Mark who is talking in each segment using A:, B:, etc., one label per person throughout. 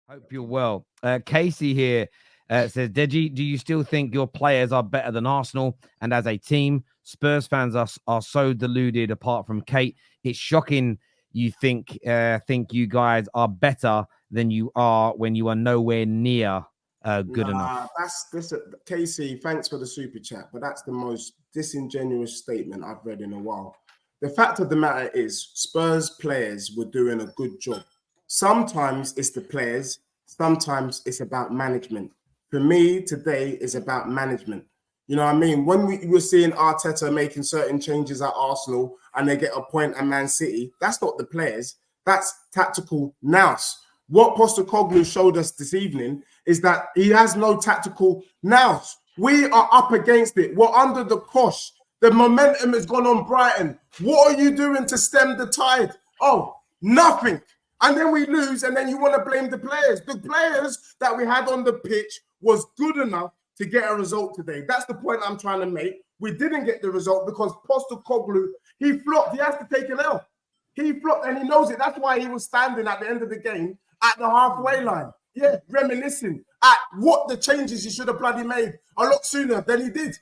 A: Hope you're well. Casey here says, Deji, do you still think your players are better than Arsenal? And as a team, Spurs fans are so deluded. Apart from Kate, it's shocking. You think you guys are better than you are when you are nowhere near good enough.
B: That's this, Casey. Thanks for the super chat, but that's the most disingenuous statement I've read in a while. The fact of the matter is, Spurs players were doing a good job. Sometimes it's the players, sometimes it's about management. For me, today is about management. You know what I mean? When we were seeing Arteta making certain changes at Arsenal and they get a point at Man City, that's not the players. That's tactical nous. What Postecoglou showed us this evening is that he has no tactical nous. We are up against it. We're under the cosh. The momentum has gone on Brighton. What are you doing to stem the tide? Oh, nothing. And then we lose, and then you want to blame the players. The players that we had on the pitch was good enough to get a result today. That's the point I'm trying to make. We didn't get the result because Postecoglou, he flopped. He has to take an L. He flopped, and he knows it. That's why he was standing at the end of the game at the halfway line. Yeah, reminiscing at what the changes he should have bloody made a lot sooner than he did.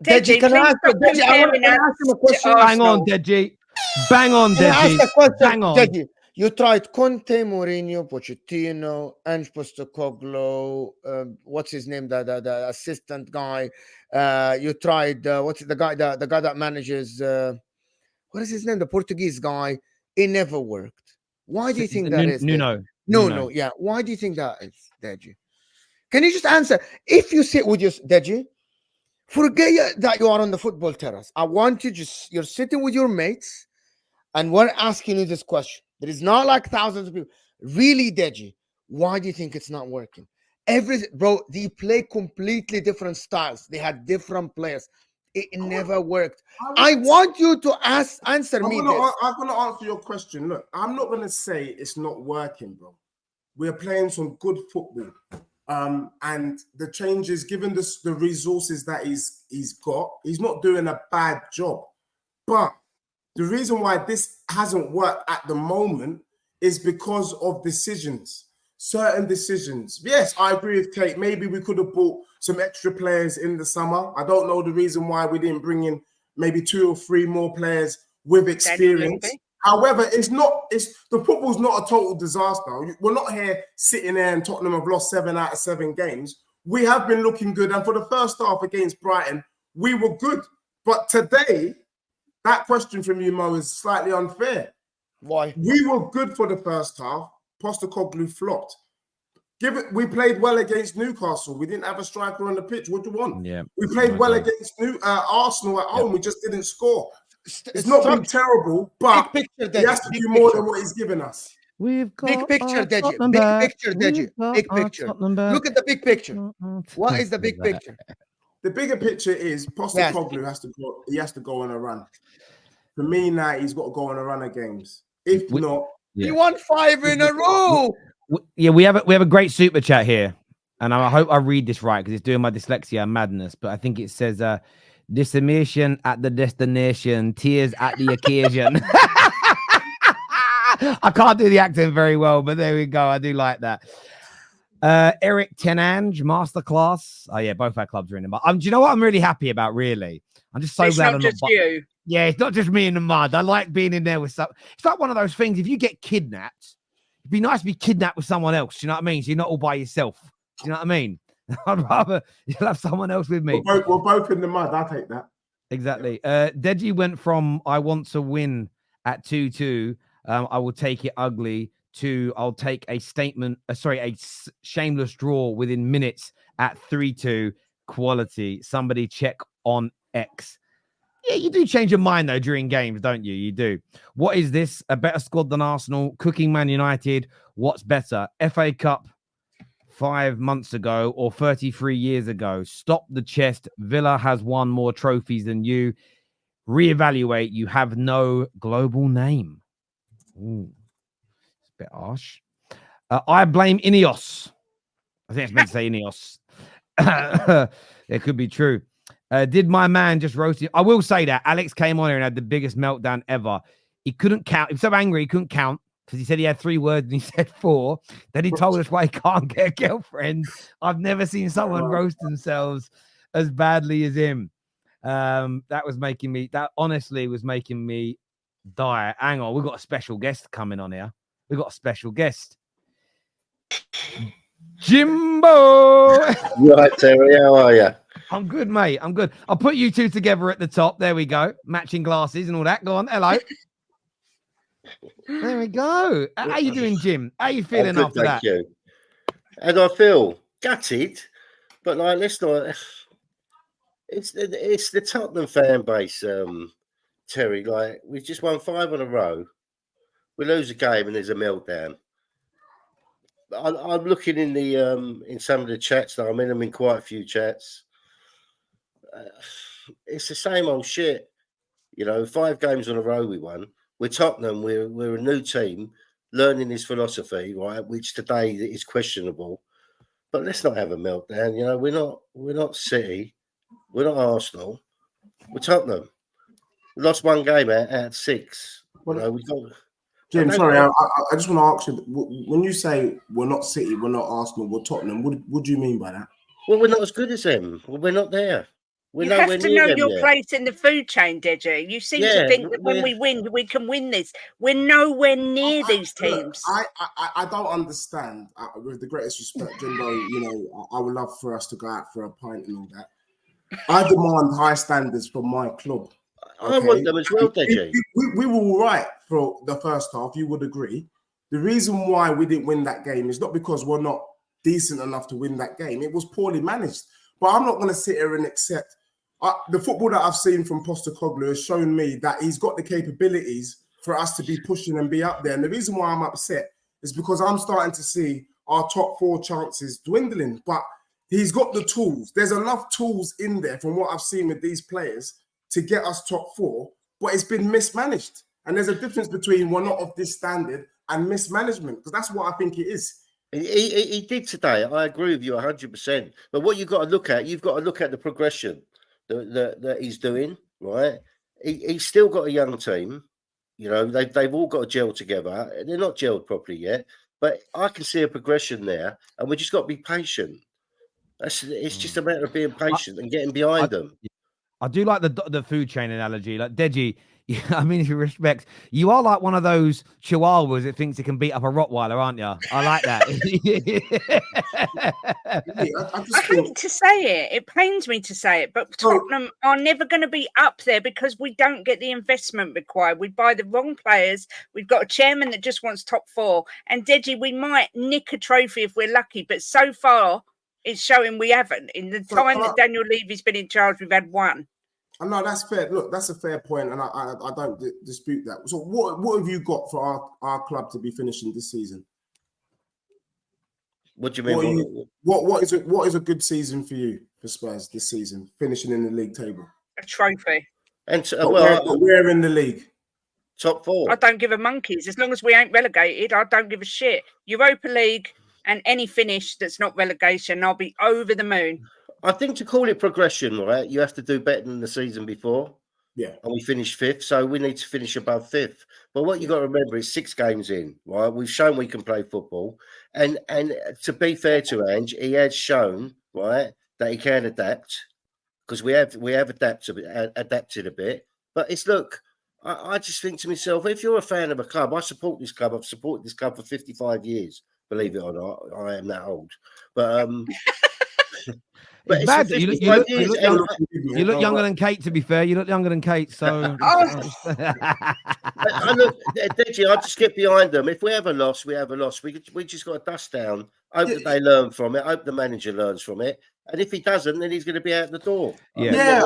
C: Deji, can I ask him a question?
A: Bang on, Deji. Bang on, Deji.
C: Can I ask a question?
A: Bang on.
C: Deji, you tried Conte, Mourinho, Pochettino, Ange Postecoglou, what's his name, the assistant guy. You tried, what's the guy that manages, what is his name, the Portuguese guy. It never worked. Why do you think that is?
A: No.
C: Yeah. Why do you think that is, Deji? Can you just answer? If you sit with your, Deji, forget that you are on the football terrace. I want you you're sitting with your mates and we're asking you this question. There is not like thousands of people. Really, Deji, why do you think it's not working? Bro, they play completely different styles. They had different players. It never worked. I want you to answer me this.
B: I'm going to answer your question. Look, I'm not going to say it's not working, bro. We're playing some good football. And the changes, given the resources that he's got, he's not doing a bad job. But the reason why this hasn't worked at the moment is because of decisions, certain decisions. Yes, I agree with Kate. Maybe we could have bought some extra players in the summer. I don't know the reason why we didn't bring in maybe 2 or 3 more players with experience. However, the football's not a total disaster. We're not here sitting there and Tottenham have lost 7 out of 7 games. We have been looking good. And for the first half against Brighton, we were good. But today, that question from you, Mo, is slightly unfair.
C: Why?
B: We were good for the first half. Postecoglou flopped. We played well against Newcastle. We didn't have a striker on the pitch. What do you want?
A: Yeah.
B: We played well against Arsenal at home. We just didn't score. It's not been terrible, but he has to do more than what he's given us.
A: We've got
C: big picture, Deji. Big picture, Deji. Big picture. Look at the big picture. What is the big picture?
B: The bigger picture is Postecoglou has to go. He has to go on a run. For me now, he's got to go on a run of games. If not,
C: he won 5 in a row.
A: Yeah, we have a great super chat here, and I hope I read this right because it's doing my dyslexia madness. But I think it says decimation at the destination, tears at the occasion. I can't do the accent very well, but there we go. I do like that. Eric Tenange, masterclass. Oh yeah, both our clubs are in the mud. Do you know what I'm really happy about? Really, I'm just so glad I'm not.
D: You.
A: Yeah, it's not just me in the mud. I like being in there with some. It's like one of those things. If you get kidnapped, it'd be nice to be kidnapped with someone else. You know what I mean? So you're not all by yourself. Do you know what I mean? I'd rather you'll have someone else with me.
B: We're both in the mud. I'll take that.
A: Exactly. Deji went from I want to win at 2-2. I will take it ugly to I'll take a shameless draw within minutes at 3-2. Quality. Somebody check on X. Yeah, you do change your mind though during games, don't you? You do. What is this? A better squad than Arsenal? Cooking Man United? What's better? FA Cup 5 months ago or 33 years ago? Stop the chest. Villa has won more trophies than you. Reevaluate. You have no global name. Ooh, it's a bit harsh. I blame Ineos. I think it's meant to say Ineos. It could be true. Did my man just roast him? I will say that Alex came on here and had the biggest meltdown ever. He couldn't count. He was so angry he couldn't count. because he said he had 3 words and he said 4. Then he told us why he can't get a girlfriend. I've never seen someone roast themselves as badly as him. That honestly was making me die. Hang on, we've got a special guest coming on here. We've got a special guest. Jimbo.
D: Right, Terry, how are you?
A: I'm good, mate. I'm good. I'll put you two together at the top. There we go. Matching glasses and all that. Go on. Hello. There we go. How you doing, Jim? How you feeling
D: good,
A: after that?
D: Thank you. And I feel gutted, but like, let's not. It's the Tottenham fan base, Terry. Like, we've just won 5 in a row. We lose a game and there's a meltdown. I'm looking in some of the chats that I'm in. I'm in quite a few chats. It's the same old shit. 5 games in a row we won. We're Tottenham. We're a new team learning his philosophy, right? Which today is questionable. But let's not have a meltdown. We're not City. We're not Arsenal. We're Tottenham. We lost 1 game out of 6.
B: Jim, sorry, I just want to ask you, when you say we're not City, we're not Arsenal, we're Tottenham, what do you mean by that?
D: Well, we're not as good as them. We're not there.
E: You have to know your place in the food chain, Deji. You seem to think that when we win, we can win this. We're nowhere near these teams.
B: I don't understand. With the greatest respect, Jimbo, I would love for us to go out for a pint and all that. I demand high standards from my club. Okay?
D: I want them as well, Deji.
B: We were all right for the first half, you would agree. The reason why we didn't win that game is not because we're not decent enough to win that game. It was poorly managed. But I'm not going to sit here and accept the football that I've seen from Postecoglou has shown me that he's got the capabilities for us to be pushing and be up there. And the reason why I'm upset is because I'm starting to see our top 4 chances dwindling. But he's got the tools. There's enough tools in there from what I've seen with these players to get us top 4, but it's been mismanaged. And there's a difference between we're not of this standard and mismanagement, because that's what I think it is.
D: He did today. I agree with you 100%. But what you've got to look at the progression that he's doing, right? He's still got a young team. They've all got to gel together. They're not gelled properly yet, but I can see a progression there, and we just got to be patient. It's just a matter of being patient and getting behind them.
A: I do like the food chain analogy. Like, Deji, I mean, if you respect, you are like one of those chihuahuas that thinks it can beat up a Rottweiler, aren't you? I like that.
E: I hate to say it. It pains me to say it, but Tottenham are never going to be up there because we don't get the investment required. We buy the wrong players. We've got a chairman that just wants top 4. And Deji, we might nick a trophy if we're lucky, but so far it's showing we haven't. In the time that Daniel Levy's been in charge, we've had 1.
B: No, that's fair. Look, that's a fair point, and I don't dispute that. So, what have you got for our club to be finishing this season?
D: What do you mean?
B: What is a good season for you for Spurs this season? Finishing in the league table,
E: a trophy,
D: and
B: we're in the league,
D: top 4.
E: I don't give a monkeys as long as we ain't relegated. I don't give a shit. Europa League and any finish that's not relegation, I'll be over the moon.
D: I think to call it progression, right, you have to do better than the season before.
B: Yeah.
D: And we finished 5th, so we need to finish above 5th. But what you got to remember is 6 games in, right? We've shown we can play football. And to be fair to Ange, he has shown, right, that he can adapt, because we have adapted a bit. But I just think to myself, if you're a fan of a club, I support this club. I've supported this club for 55 years, believe it or not. I am that old. But
A: But it's bad. You look younger than Kate, to be fair. You look younger than Kate, so...
D: Deji, I just get behind them. If we have a loss, we have a loss. We just got to dust down. Hope that they learn from it. Hope the manager learns from it. And if he doesn't, then he's going to be out the door.
B: Look, Jim,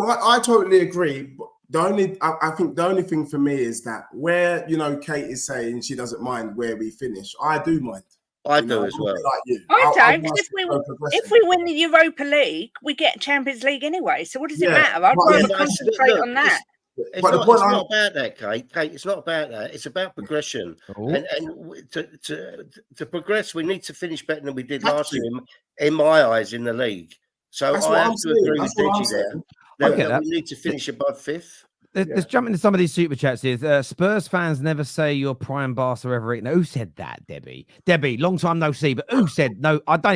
B: I totally agree. But I think the only thing for me is that where, Kate is saying she doesn't mind where we finish, I do mind.
D: I do as well.
B: Like you.
E: I don't. If we win the Europa League, we get Champions League anyway. So what does it matter? I'd rather concentrate on that.
D: It's not about that, Kate. Kate, it's not about that. It's about progression. And to progress, we need to finish better than we did last year, in my eyes, in the league. So I have to agree with Deji there. We need to finish above 5th.
A: let's jump into some of these super chats here. Spurs fans never say your prime Barca ever eaten. Who said that, Debbie? Debbie, long time no see, but who said no? I don't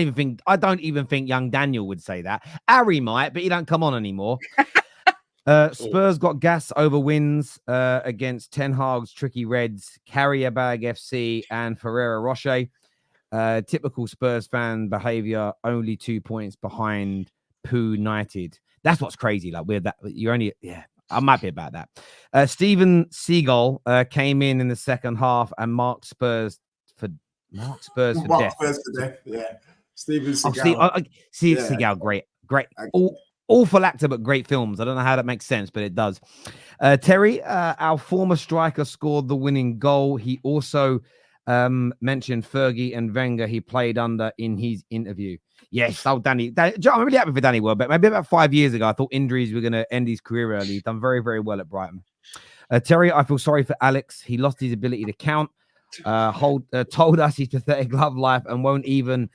A: even think young Daniel would say that. Harry might, but he don't come on anymore. Spurs got gas over wins against Ten Hag's tricky Reds, Carrier Bag FC, and Ferrero Rocher. Typical Spurs fan behavior, only 2 points behind Poo United. That's what's crazy. Like, we're that you're only, I'm happy about that. Steven Seagull came in the second half and marked Spurs for death.
B: Spurs for death. Yeah, Steven Seagal.
A: Seagal, great. Awful actor, but great films. I don't know how that makes sense, but it does. Terry, our former striker, scored the winning goal. He also mentioned Fergie and Wenger he played under in his interview. Yes, Danny. I'm really happy for Danny Welbeck. Maybe about 5 years ago, I thought injuries were going to end his career early. He's done very, very well at Brighton. Terry, I feel sorry for Alex. He lost his ability to count. Told us his pathetic love life and won't even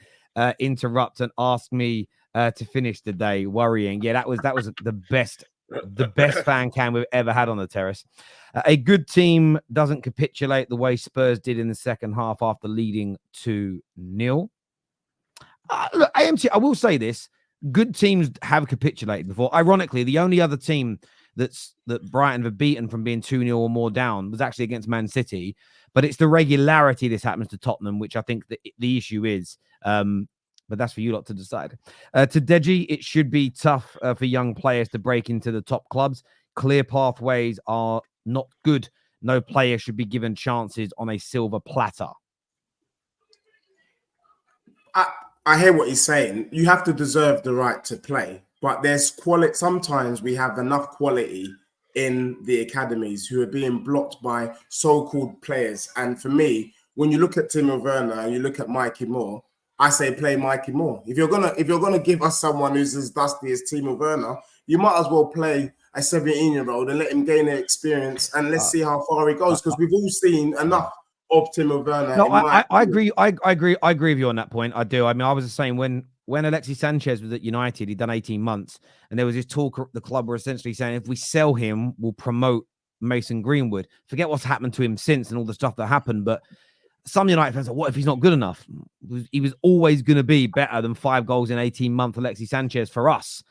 A: interrupt and ask me to finish the day. Worrying. Yeah, that was the best fan cam we've ever had on the terrace. A good team doesn't capitulate the way Spurs did in the second half after leading 2-0. Look, AMT, I will say this. Good teams have capitulated before. Ironically, the only other team that Brighton have beaten from being 2-0 or more down was actually against Man City. But it's the regularity this happens to Tottenham, which I think the issue is. But that's for you lot to decide. To Deji, it should be tough for young players to break into the top clubs. Clear pathways are not good. No player should be given chances on a silver platter.
B: I hear what he's saying. You have to deserve the right to play, but there's quality. Sometimes we have enough quality in the academies who are being blocked by so-called players. And for me, when you look at Timo Werner and you look at Mikey Moore, I say play Mikey Moore. If you're gonna give us someone who's as dusty as Timo Werner, you might as well play a 17-year-old and let him gain the experience, and let's see how far he goes, because we've all seen enough of Timo Werner.
A: No, I agree. I agree with you on that point. I do. I mean, I was just saying when Alexis Sanchez was at United, he'd done 18 months, and there was this talk the club were essentially saying if we sell him, we'll promote Mason Greenwood. Forget what's happened to him since and all the stuff that happened, but some United fans are, what if he's not good enough? He was always going to be better than 5 goals in 18 months, Alexis Sanchez, for us.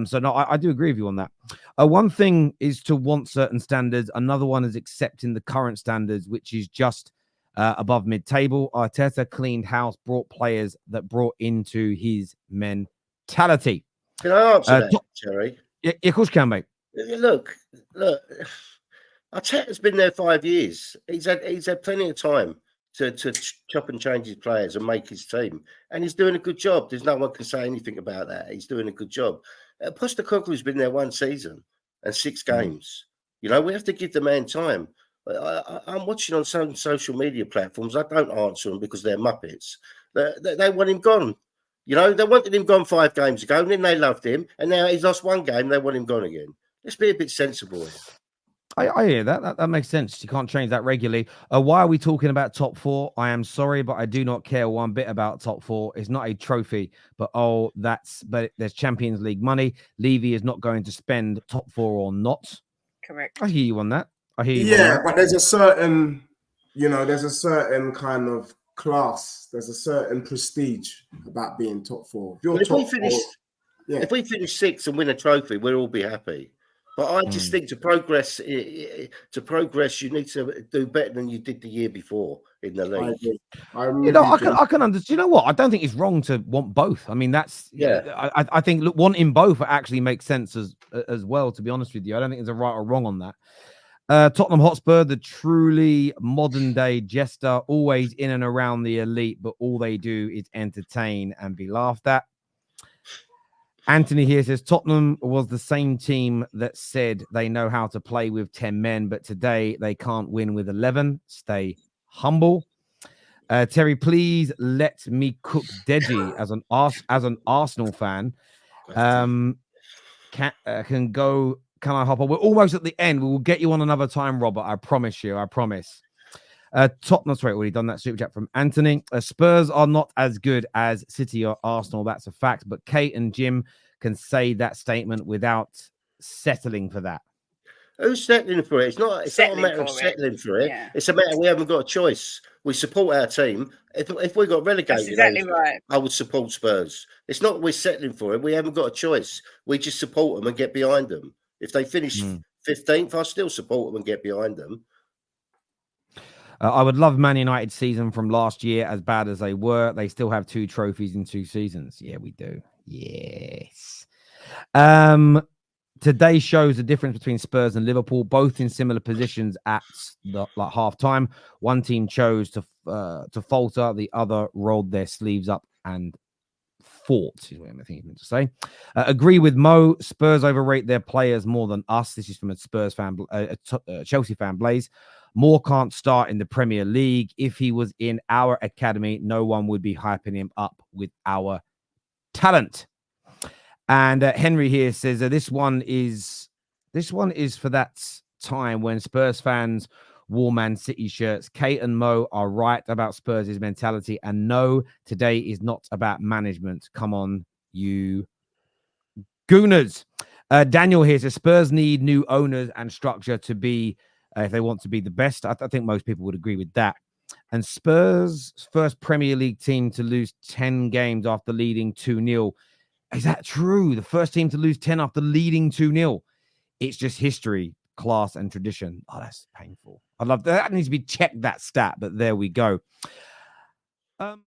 A: So no, I do agree with you on that. One thing is to want certain standards. Another one is accepting the current standards, which is just above mid-table. Arteta cleaned house, brought players that brought into his mentality.
D: Can I answer that, Jerry?
A: Yeah, of course you can, mate.
D: Look. Arteta's been there 5 years. He's had plenty of time to chop and change his players and make his team. And he's doing a good job. There's no one can say anything about that. He's doing a good job. Postecoglou's been there 1 season and 6 games. You know, we have to give the man time. I'm watching on some social media platforms. I don't answer them because they're Muppets. They want him gone. You know, they wanted him gone 5 games ago, and then they loved him. And now he's lost 1 game. They want him gone again. Let's be a bit sensible here.
A: I hear that. That makes sense. You can't change that regularly. Why are we talking about top 4? I am sorry, but I do not care one bit about top 4. It's not a trophy, but there's Champions League money. Levy is not going to spend top 4 or not.
E: Correct.
A: I hear you on that. I hear you.
B: Yeah, but there's a certain kind of class. There's a certain prestige about being top 4.
D: If we finish 6th and win a trophy, we'll all be happy. But I just think to progress, you need to do better than you did the year before in the league.
B: I
A: can understand. You know what? I don't think it's wrong to want both. I mean, that's I think wanting both actually makes sense as well. To be honest with you, I don't think there's a right or wrong on that. Tottenham Hotspur, the truly modern day jester, always in and around the elite, but all they do is entertain and be laughed at. Anthony here says Tottenham was the same team that said they know how to play with 10 men, but today they can't win with 11. Stay humble. Terry, please let me cook Deji as an Arsenal fan. Can I hop on? We're almost at the end. We will get you on another time, Robert. I promise you. I promise. Tottenham, sorry, already done that super chat from Anthony. Spurs are not as good as City or Arsenal. That's a fact. But Kate and Jim can say that statement without settling for that.
D: Who's settling for it? It's not a
E: Settling
D: matter of
E: for it.
D: settling for it.
E: Yeah.
D: It's a matter we haven't got a choice. We support our team. If we got relegated,
E: That's exactly right.
D: I would support Spurs. It's not we're settling for it. We haven't got a choice. We just support them and get behind them. If they finish 15th, I still support them and get behind them.
A: I would love Man United's season from last year, as bad as they were. They still have 2 trophies in 2 seasons. Yeah, we do. Yes. Today shows the difference between Spurs and Liverpool, both in similar positions at the half time. One team chose to falter, the other rolled their sleeves up and fought, is what I'm thinking to say. Agree with Mo. Spurs overrate their players more than us. This is from a Spurs fan, Chelsea fan, Blaze. Moore can't start in the Premier League. If he was in our academy, no one would be hyping him up with our talent. And Henry here says this one is for that time when Spurs fans wore Man City shirts. Kate and Mo are right about Spurs' mentality, and no, today is not about management. Come on, you Gooners. Daniel here says Spurs need new owners and structure to be if they want to be the best. I think most people would agree with that. And Spurs' first Premier League team to lose 10 games after leading 2-0. Is that true? The first team to lose 10 after leading 2-0. It's just history, class, and tradition. Oh, that's painful. I love that. That needs to be checked, that stat, but there we go.